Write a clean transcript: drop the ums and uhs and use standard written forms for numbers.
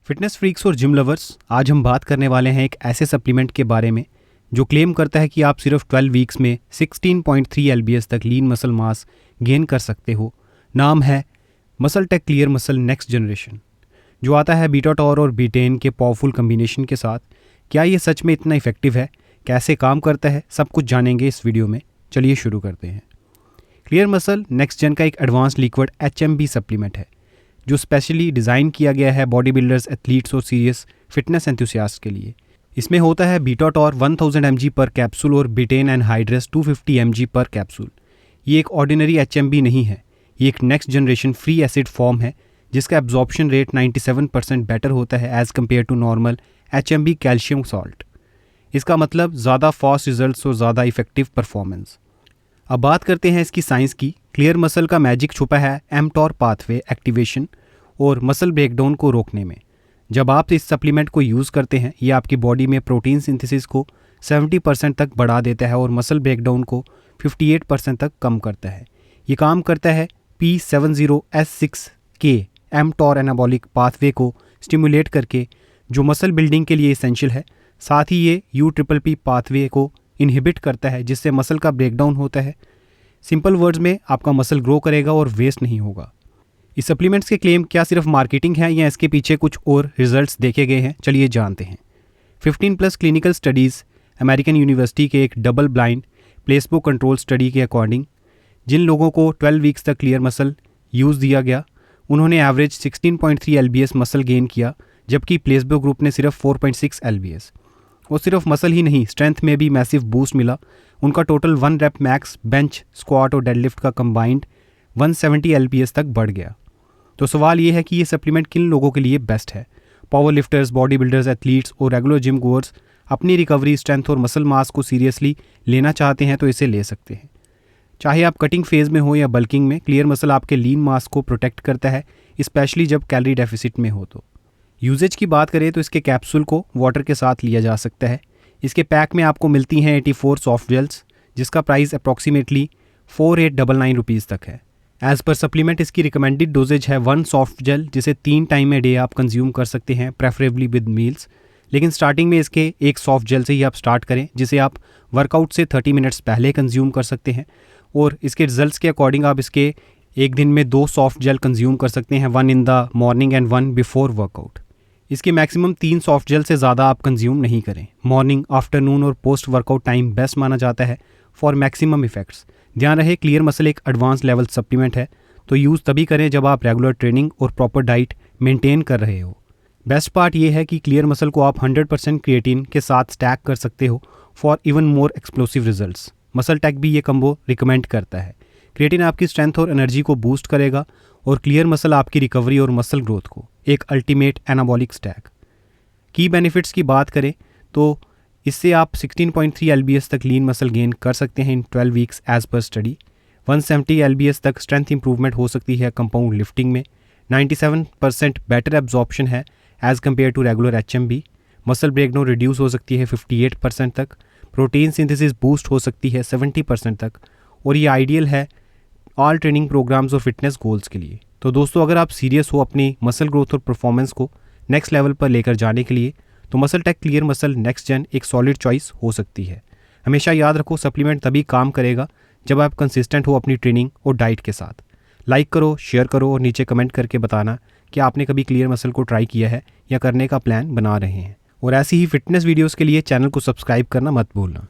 Fitness freaks और gym lovers, आज हम बात करने वाले हैं एक ऐसे सप्लीमेंट के बारे में जो क्लेम करता है कि आप सिर्फ 12 वीक्स में 16.3 LBS तक लीन मसल मास गेन कर सकते हो। नाम है MuscleTech clear muscle next generation, जो आता है बीटाटोर और बीटेन के पावरफुल कम्बिनेशन के साथ। क्या ये सच में इतना इफेक्टिव है, कैसे काम करता है, सब कुछ जानेंगे इस वीडियो में। चलिए शुरू करते हैं। क्लियर मसल नेक्स्ट जन का एक एडवांस लिक्विड HMB सप्लीमेंट है जो स्पेशली डिज़ाइन किया गया है बॉडी बिल्डर्स, एथलीट्स और सीरियस फिटनेस एंथुसियास्ट के लिए। इसमें होता है बीटाटोर 1000 mg पर कैप्सूल और बीटेन एनहाइड्रस 250 mg पर कैप्सूल। ये एक ऑर्डिनरी HMB नहीं है, ये एक next generation free acid form है जिसका एब्जॉर्प्शन रेट 97% बेटर होता है as compare to normal HMB calcium salt. इसका मतलब ज़्यादा फास्ट रिजल्ट्स और ज़्यादा इफेक्टिव परफॉर्मेंस। अब बात करते हैं इसकी साइंस की। क्लियर मसल का मैजिक छुपा है mTOR पाथवे एक्टिवेशन और मसल ब्रेकडाउन को रोकने में। जब आप इस सप्लीमेंट को यूज़ करते हैं, ये आपकी बॉडी में प्रोटीन सिंथेसिस को 70% तक बढ़ा देता है और मसल ब्रेकडाउन को 58% तक कम करता है। ये काम करता है P70S6K mTOR एनाबॉलिक पाथवे को स्टिमुलेट करके, जो मसल बिल्डिंग के लिए इसेंशियल है। साथ ही ये UPPP पाथवे को इनहिबिट करता है जिससे मसल का ब्रेकडाउन होता है। सिंपल वर्ड्स में, आपका मसल ग्रो करेगा और वेस्ट नहीं होगा। इस सप्लीमेंट्स के क्लेम क्या सिर्फ मार्केटिंग है या इसके पीछे कुछ और रिजल्ट्स देखे गए हैं? चलिए जानते हैं। 15+ क्लिनिकल स्टडीज़ अमेरिकन यूनिवर्सिटी के एक double blind placebo control study के अकॉर्डिंग, जिन लोगों को 12 वीक्स तक क्लियर मसल यूज़ दिया गया, उन्होंने एवरेज 16.3 LBS मसल गेन किया, जबकि प्लेसबो ग्रुप ने सिर्फ 4.6 LBS। और सिर्फ मसल ही नहीं, स्ट्रेंथ में भी मैसिव बूस्ट मिला। उनका total 1 rape max bench, squat और डेडलिफ्ट का कंबाइंड 170 LBS तक बढ़ गया। तो सवाल ये है कि ये सप्लीमेंट किन लोगों के लिए बेस्ट है? Power lifters, body builders, athletes और रेगुलर जिम गोअर्स अपनी रिकवरी, स्ट्रेंथ और मसल मास को सीरियसली लेना चाहते हैं तो इसे ले सकते हैं। चाहे आप कटिंग फेज़ में हो या बल्किंग में, क्लियर मसल आपके लीन मास को प्रोटेक्ट करता है, स्पेशली जब कैलोरी डेफिसिट में हो। तो यूजेज की बात करें तो इसके कैप्सूल को वाटर के साथ लिया जा सकता है। इसके पैक में आपको मिलती हैं 84 सॉफ्ट जेल्स, जिसका प्राइस अप्रॉक्सीमेटली 4899 रुपीज़ तक है। एज़ पर सप्लीमेंट इसकी रिकमेंडेड डोजेज है 1 सॉफ्ट जेल, जिसे 3 टाइम ए डे आप कंज्यूम कर सकते हैं, प्रेफरेबली विद मील्स। लेकिन स्टार्टिंग में इसके एक सॉफ्ट जेल से ही आप स्टार्ट करें, जिसे आप वर्कआउट से 30 मिनट्स पहले कंज्यूम कर सकते हैं। और इसके रिजल्ट्स के अकॉर्डिंग आप इसके एक दिन में 2 सॉफ्ट जेल कंज्यूम कर सकते हैं, 1 in the morning and 1 before workout. इसके मैक्सिमम 3 सॉफ्ट जेल से ज़्यादा आप कंज्यूम नहीं करें। मॉर्निंग, आफ्टरनून और पोस्ट वर्कआउट टाइम बेस्ट माना जाता है फॉर मैक्सिमम इफेक्ट्स। ध्यान रहे, क्लियर मसल एक एडवांस लेवल सप्लीमेंट है, तो यूज़ तभी करें जब आप रेगुलर ट्रेनिंग और प्रॉपर डाइट मेंटेन कर रहे हो। बेस्ट पार्ट ये है कि क्लियर मसल को आप 100% क्रिएटिन के साथ स्टैक कर सकते हो for even more explosive results. MuscleTech भी ये कम्बो रिकमेंड करता है। क्रिएटिन आपकी स्ट्रेंथ और एनर्जी को बूस्ट करेगा और क्लियर मसल आपकी रिकवरी और मसल ग्रोथ को एक ultimate anabolic stack. Key benefits की बात करें तो इससे आप 16.3 LBS तक लीन मसल गेन कर सकते हैं in 12 weeks as per study. 170 LBS तक स्ट्रेंथ इंप्रूवमेंट हो सकती है कंपाउंड लिफ्टिंग में। 97% बेटर एब्जॉर्प्शन है as compare to regular HMB। Muscle breakdown reduce हो सकती है 58% तक। प्रोटीन सिंथेसिस बूस्ट हो सकती है 70% तक। और ये आइडियल है ऑल ट्रेनिंग प्रोग्राम्स और फिटनेस गोल्स के लिए। तो दोस्तों, अगर आप सीरियस हो अपनी मसल ग्रोथ और परफॉर्मेंस को नेक्स्ट लेवल पर लेकर जाने के लिए, तो MuscleTech clear muscle next gen एक सॉलिड चॉइस हो सकती है। हमेशा याद रखो, सप्लीमेंट तभी काम करेगा जब आप कंसिस्टेंट हो अपनी ट्रेनिंग और डाइट के साथ। लाइक करो, शेयर करो और नीचे कमेंट करके बताना कि आपने कभी क्लियर मसल को ट्राई किया है या करने का प्लान बना रहे हैं। और ऐसी ही फिटनेस वीडियोज़ के लिए चैनल को सब्सक्राइब करना मत भूलना।